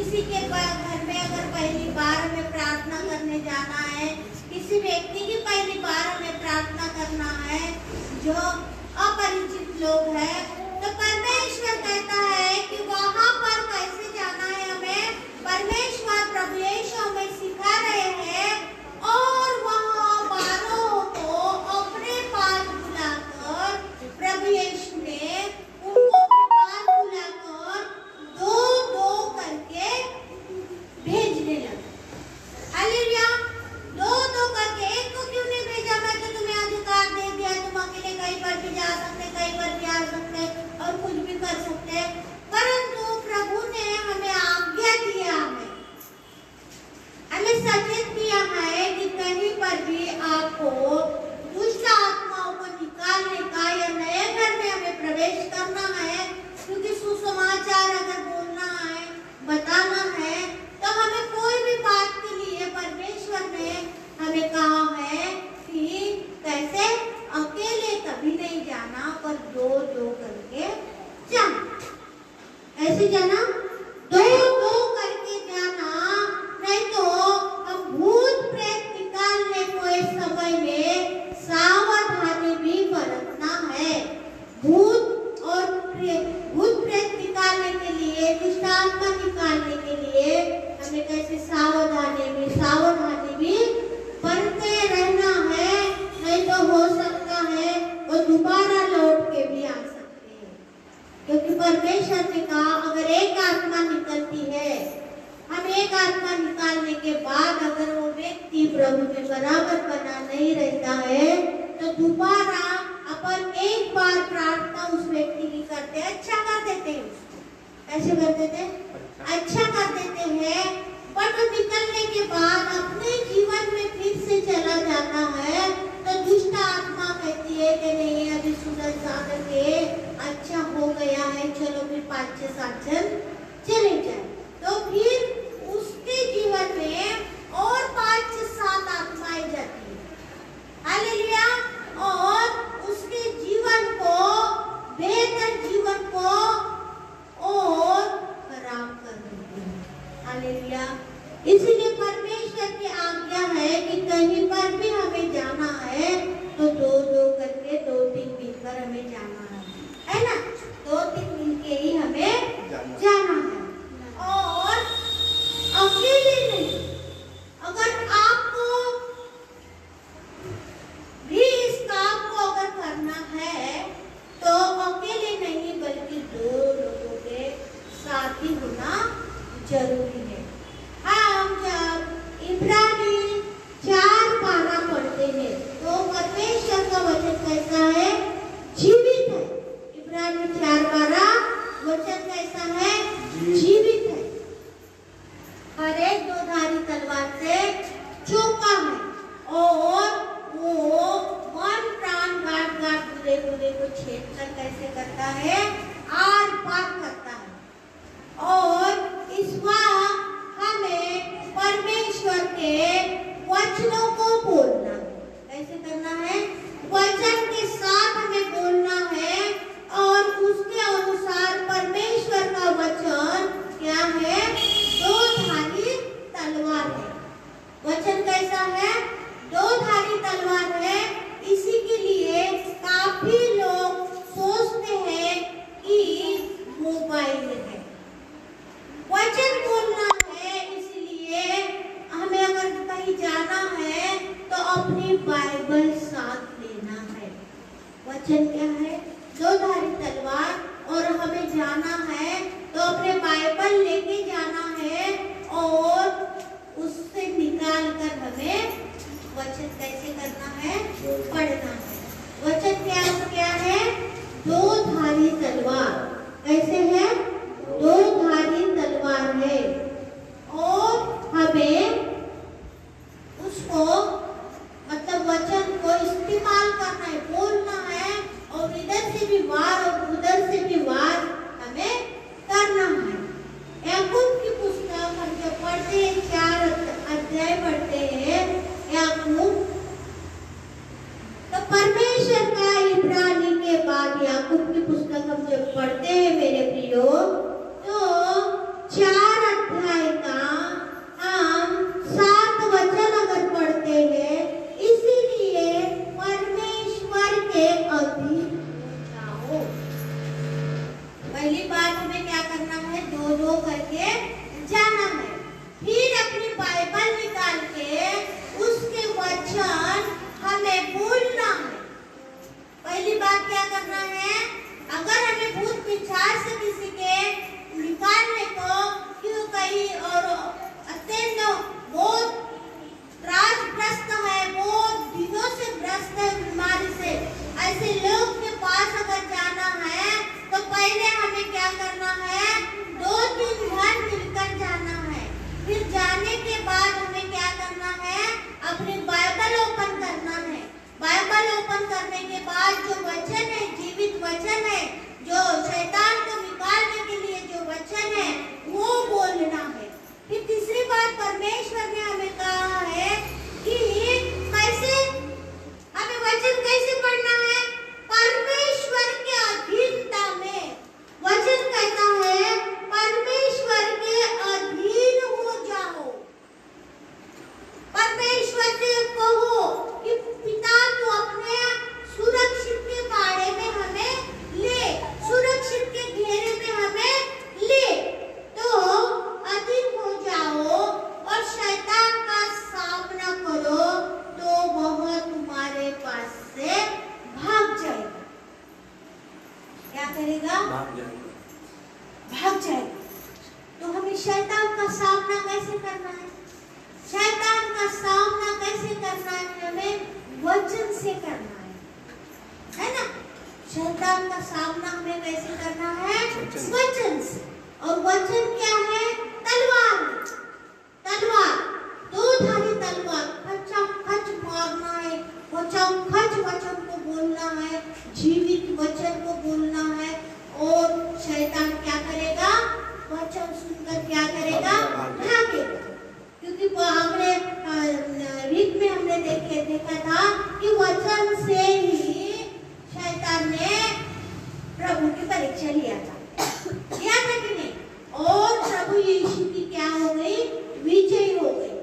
किसी के घर में अगर पहली बार हमें प्रार्थना करने जाना है, किसी व्यक्ति की पहली बार हमें प्रार्थना करना है जो अपरिचित लोग हैं, तो परमेश्वर कहता है कि वहां पर कैसे जाना है हमें। परमेश्वर प्रभु यीशु हमें सिखा रहे हैं और वहां 12 को अपने पास बुलाकर प्रभु यीशु ने उनको अपने पास बुलाकर 2-2 करके भेजने लगा। हालेलुया। 2-2 करके, एक को क्यों नहीं भेजा? मैं तो तुम्हें अधिकार दे दिया, तुम अकेले कहीं पर भी जा सकते, कहीं पर भी आ सकते और कुछ भी कर सकते, परंतु प्रभु ने हमें आज्ञा दिया, हमें सचेत किया है कि कहीं पर भी आपको दुष्ट आत्माओं को निकालने का या नए घर में हमें प्रवेश करना है, क्योंकि सुसमाचार अगर बोलना है, बताना है, तो हमें कोई भी बात के लिए परमेश्वर ने हमें कहा है कि कैसे अकेले कभी नहीं जाना, पर 2-2 करके जाना। ऐसे जाना, 2-2 करके जाना, नहीं तो हम भूत प्रेत निकालने को इस समय में सावधानी भी बरतना है। भूत प्रेत निकालने के लिए, दुष्ट आत्मा निकालने के लिए हमें कैसे सावधानी भी बरते रहना है, नहीं तो हो सकता है वो दोबारा लौट के भी आ सकते हैं, क्योंकि परमेश्वर ने कहा अगर एक आत्मा निकलती है, हम एक आत्मा निकालने के बाद अगर वो व्यक्ति प्रभु में बराबर बना नहीं रहता है, तो दोबारा अपन एक बार प्रार्थना उस व्यक्ति की करते, अच्छा कर देते हैं उसको। ऐसे कर देते, अच्छा कर देते हैं, पर निकलने के बाद अपने जीवन में फिर से चला जाता है, तो दुष्ट आत्मा कहती है कि नहीं अभी सुधर साधर के अच्छा हो गया है, चलो फिर 5-6 जन चले जाए, तो फिर उसके जीवन में और 5-7 आत्माएं जाती है। हालेलुया। और उसके जीवन को, बेहतर जीवन को और खराब कर देती है। हालेलुया। इसीलिए परमेश्वर की आज्ञा है कि कहीं पर भी हमें जाना है तो 2-2 करके 2-3 मिलकर हमें जाना है ना? 2-3 मिलके ही हमें जाना है और अकेले नहीं। अगर आपको भी इस काम को अगर करना है तो अकेले नहीं बल्कि 2 लोगों के साथ ही होना जरूरी है। हम जब इब्रानी 4:12 पढ़ते हैं तो परमेश्वर का वचन कैसा है? जीवित है। इब्रानी 4:12 वचन कैसा है? जीवित है, हर एक 2-धारी तलवार से चौका है और वो मन प्राण गाट बुरे को छेद कर कैसे करता है? आर पार करता है। और इस बार हमें परमेश्वर के वचनों को बोलना कैसे करना है? वचन के साथ हमें बोलना है और उसके अनुसार परमेश्वर का वचन क्या है? 2-धारी तलवार है। वचन कैसा है? 2-धारी तलवार है। इसी के लिए काफी लोग सोचते हैं कि मोबाइल है। जाना है। फिर अपनी बाइबल निकाल के उसके वचन हमें बोलना है। पहली बात क्या करना है, अगर हमें भूत पिशाच से किसी के निकालने को क्यों कहीं और अत्यंत बहुत त्रासग्रस्त है, बहुत दिनों से ग्रस्त है बीमारी से, ऐसे लोग के पास अगर जाना है तो पहले हमें क्या करना है, 2-3 घर मिलकर जाना है। फिर जाने के बाद हमें क्या करना है, अपनी बाइबल ओपन करना है। बाइबल ओपन करने के बाद जो वचन है, जीवित वचन है, जो शैतान को निकालने के लिए जो वचन है वो बोलना है। फिर तीसरी बात परमेश्वर ने हमें कहा है कि कैसे हमें वचन कैसे पढ़ना है, परमेश्वर के अधीनता में। वचन कहता है परमेश्वर के अधीन हो जाओ। परमेश्वर से कहो कि पिता तू अपने सुरक्षित के बारे में हमें ले, सुरक्षित के घेरे में हमें ले, तो अधीन हो जाओ और शैतान का सामना करो तो वह तुम्हारे पास से भाग जाएगा। क्या करेगा? भाग जाएगा। तो हमें शैतान का सामना कैसे करना है? शैतान का सामना कैसे करना है? हमें वचन से करना है ना? शैतान का सामना हमें कैसे करना है? वचन से। और वचन क्या है? तलवार। तलवार, 2-धारी तलवार, खच मारना है, खच वचन को बोलना है, जीवित वचन को बोलना है। और शैतान क्या करेगा? वचन सुनकर क्या करेगा? भागेगा। क्योंकि हमने रीत में हमने देखा था कि वचन से ही शैतान ने प्रभु की परीक्षा लिया था कि नहीं? और प्रभु यीशु की क्या हो गई? विजयी हो गई।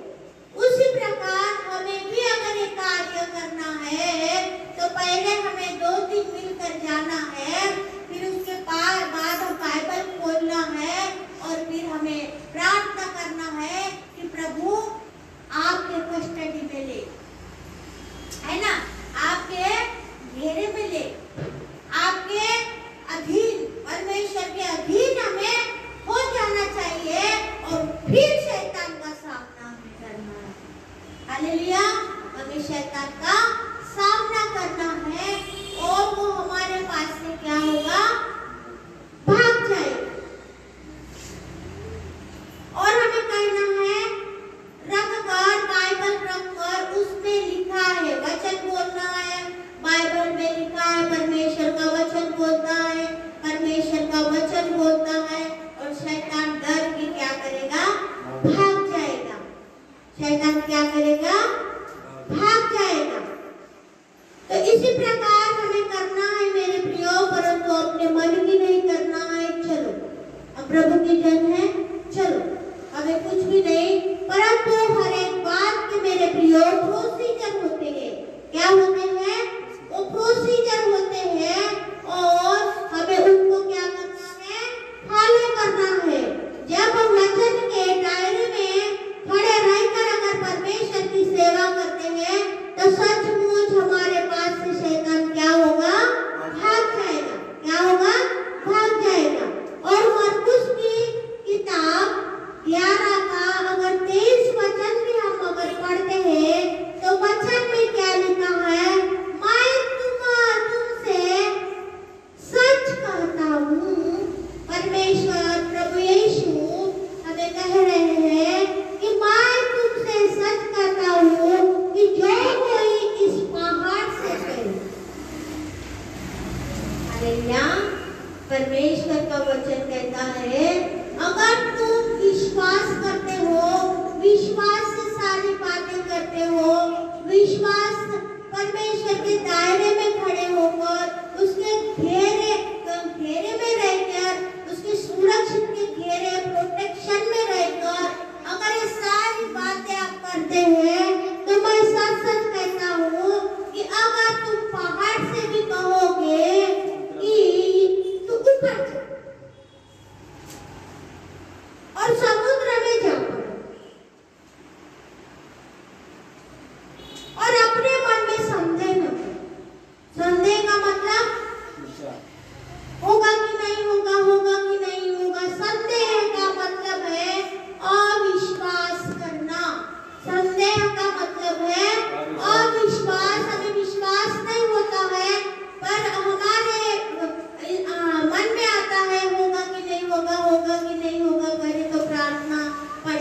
उसी प्रकार हमें भी अगर एक कार्य करना है तो पहले हमें 2-3 मिलकर जाना है, फिर उसके बाद हम बाइबल खोलना है और फिर हमें प्रार्थना करना है कि प्रभु आपके कस्टडी में ले, है ना, आपके घेरे में ले, आपके अधीन, परमेश्वर के अधीन हमें हो जाना चाहिए और फिर शैतान का सामना हमें करना है। हालेलुया। हमें शैतान का सामना करना है और वो हमारे पास से क्या होगा? भाग जाएगा। और हमें कहना है रखकर, बाइबल रखकर, उसमें लिखा है, वचन बोलना है, बाइबल में लिखा है, परमेश्वर का वचन बोलता है, परमेश्वर का वचन बोलता है और शैतान डर के क्या करेगा? भाग जाएगा। शैतान क्या करेगा? भाग जाएगा। तो इसी प्रकार हमें करना है मेरे प्रियो, परंतु अपने मन की नहीं करना है। चलो, अब प्रभु की जन है, चलो, हमें कुछ भी नहीं, परंतु हर एक बात के मेरे प्रियो प्रोसीजर होते हैं। क्या होते हैं? वो प्रोसीजर होते हैं और हमें उनको क्या करना है? फॉलो करना है। जब हम वचन के दायरे में खड़े रहकर अगर परमेश्वर की सेवा करते हैं तो सचमुच हमारे पास से शैतान क्या होगा? भाग जाएगा। क्या होगा? भाग जाएगा। और मरकुस की किताब 11 का अगर 23 वचन भी हम अगर पढ़ते हैं तो वचन में क्या लिखा है? मैं तुमसे सच कहता हूँ। परमेश्वर प्रभु यीशु हमें कह रहे हैं कि मैं तुमसे सच कहता हूँ कि जो कोई इस पहाड़ से कहे। हालेलुया। परमेश्वर का वचन कहता है अगर तुम विश्वास करते हो, विश्वास से सारी बातें करते हो, विश्वास परमेश्वर के दायरे में खड़े होकर, उसके घेरे में रहकर, उसके सुरक्षित के घेरे प्रोटेक्शन में रहकर अगर ये सारी बातें आप करते हैं तो मैं सच सच कहता हूँ कि अगर तुम पहाड़ से भी कहोगे कि तू ऊपर जा और समुद्र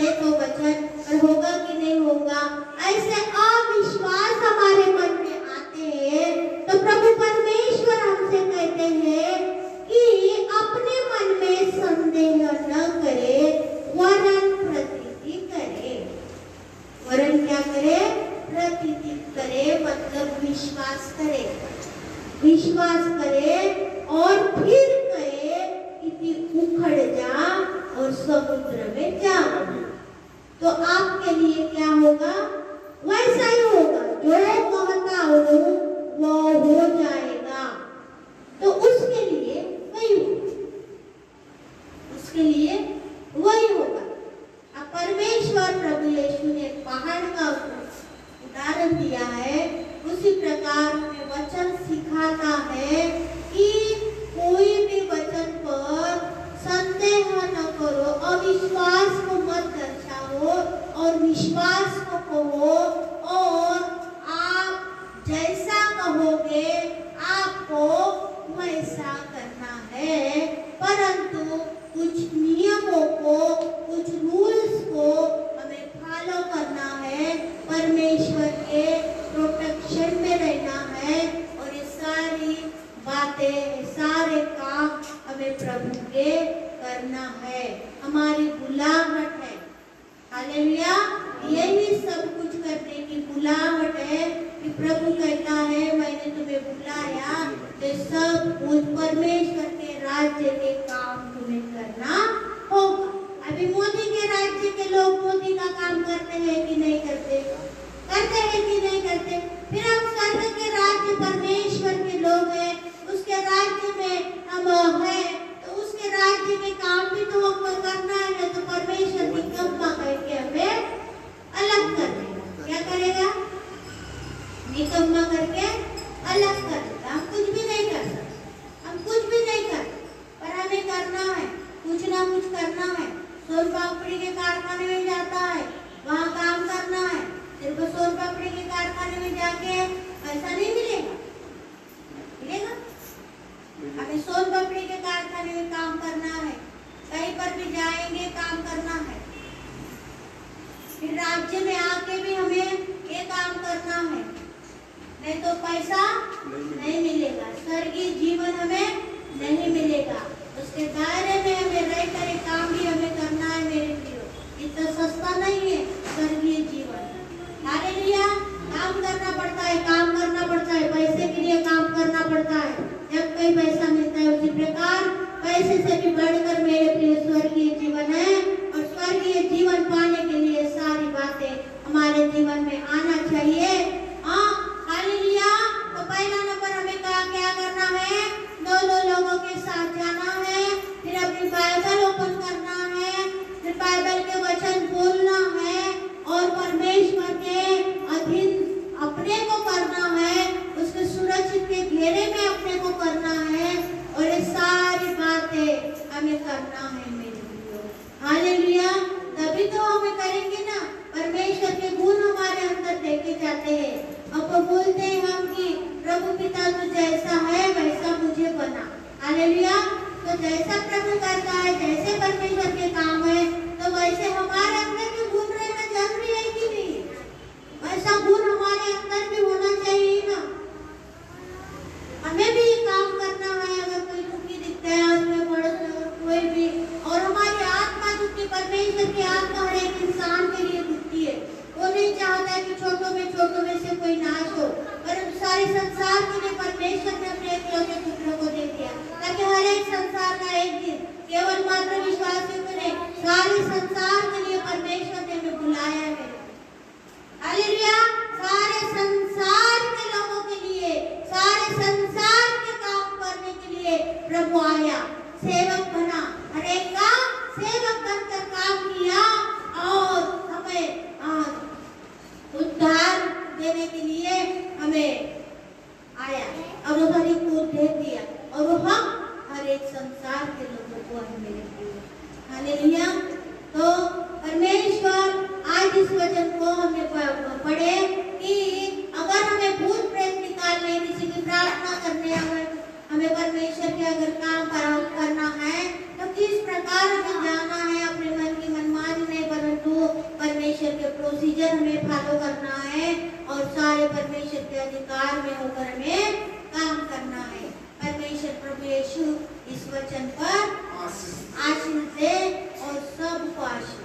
पढ़े तो वचन, और होगा कि नहीं होगा, ऐसे अविश्वास हमारे मन में आते हैं, तो प्रभु परमेश्वर हमसे कहते हैं कि अपने मन में संदेह न करे, वरन प्रतीति करे। वरन क्या करे? प्रतीति करे, मतलब विश्वास करे। विश्वास करे और फिर कहे कि उखड़ जा और समुद्र में जा। तो आपके लिए क्या होगा? वैसा ही होगा, जो कहता हूँ वो हो जाएगा। तो उसके लिए वही होगा, उसके लिए वही होगा। अब परमेश्वर प्रभु यीशु ने पहाड़ का उदाहरण दिया है, उसी प्रकार में वचन सिखाता है कि कोई भी वचन पर संदेह न करो, अविश्वास को मत दर्शाओ और विश्वास को कहो, और आप जैसा कहोगे आपको वैसा करना है। परंतु कुछ नियमों को, कुछ रूल्स को हमें फॉलो करना है, परमेश्वर के प्रोटेक्शन में रहना है, और ये सारी बातें, सारे काम हमें प्रभु के करना है। हमारी बुलाहट है, हालेलुया, यही सब कुछ करने की बुलाहट है कि प्रभु कहता है मैंने तुम्हें बुलाया, तो सब कुछ परमेश्वर के राज्य के काम तुम्हें करना होगा। अभी मोदी के राज्य के लोग मोदी का काम करते हैं कि नहीं करते? करते हैं कि नहीं करते? फिर हम स्वर्ग के राज्य परमेश्वर के लोग हैं, उसके राज्य में हम हैं, तो उसके राज्य के काम भी तो हमको करना है। तो परमेश्वर निकम्मा करके हमें अलग कर देगा। क्या करेगा? निकम्मा करके अलग कर देगा। हम कुछ भी नहीं कर सकते, हम कुछ भी नहीं कर, पर हमें करना है, कुछ ना कुछ करना है। सोन पापड़ी के कारखाने में जाता है, वहाँ काम करना है। तेरे को सोन पापड़ी के कारखाने में जाके पैसा नहीं मिलेगा, मिलेगा? हमें सोन पापड़ी के कारखाने में काम करना है, कहीं पर भी जाएंगे काम करना है। फिर राज्य में आके भी हमें ये काम करना है, नहीं तो पैसा नहीं मिलेगा, स्वर्गीय जीवन हमें नहीं मिलेगा। उसके दायरे में हमें रहकर एक काम भी हमें करना है मेरे प्रियो। इतना सस्ता नहीं है स्वर्गीय जीवन। हालेलुया, काम करना पड़ता है, काम करना पड़ता है, पैसे के लिए काम करना पड़ता है, जब कोई पैसा मिलता है। उसी प्रकार पैसे से भी बढ़कर मेरे प्रिय स्वर्गीय जीवन है, और स्वर्गीय जीवन पाने के लिए सारी बातें हमारे जीवन में आना चाहिए। हाँ, हालेलुया। तो पहला नंबर हमें क्या करना है? दो लोगों के साथ जाना है, फिर अपनी बाइबल ओपन करना है, फिर बाइबल के वचन बोलना है, और परमेश्वर के अधीन अपने को करना है, उसके सुरक्षित के घेरे में अपने को करना है, और ये सारी बातें हमें करना है मेरे प्रियो। हालेलुया। तभी तो हमें करेंगे ना, परमेश्वर के गुण हमारे अंदर देखे जाते हैं। अब बोलते हैं हम कि प्रभु पिता तू जैसा है वैसा मुझे बना। हालेलुया। तो जैसा प्रभु करता है, जैसे परमेश्वर के काम है, तो वैसे हमारे अंदर भी गुण रहना जरूरी है कि नहीं? वैसा गुण हमारे अंदर भी होना चाहिए ना। हमें भी काम करना है। अगर कोई दुखी दिखता है, उसमें पड़ोस में कोई भी, और हमारी आत्मा दुखी, परमेश्वर की आत्मा हर एक इंसान के लिए दुखती है। वो नहीं चाहता है कि छोटों में से कोई नाश हो, पर सारे संसार के लिए परमेश्वर ने अपने एकलौते पुत्र को दे दिया, ताकि हर एक संसार का एक दिन केवल मात्र विश्वासियों को नहीं, सारे संसार के लिए परमेश्वर ने हमें बुलाया है। हालेलुया। सारे संसार के लोगों के लिए, सारे संसार के काम करने के लिए प्रभु आया, सेवक बना, हर एक का सेवक बनकर काम किया, और हमें उद्धार देने के लिए हमें आया, और वो हर एक को दे दिया, और वो हम हर एक संसार के लोगों को है मेरे प्रिय। हालेलुया। तो परमेश्वर आज इस वचन को हमें पढ़े कि अगर हमें भूत प्रेत निकालने, किसी की प्रार्थना करने, हमें परमेश्वर के अगर काम करना है, तो किस प्रकार हमें जाना है। अपने मन की मनमानी नहीं, परंतु विजन हमें फॉलो करना है और सारे परमेश्वर के अधिकार में होकर हमें काम करना है। परमेश्वर प्रभु यीशु इस वचन पर आशीष दे और सबको आशीष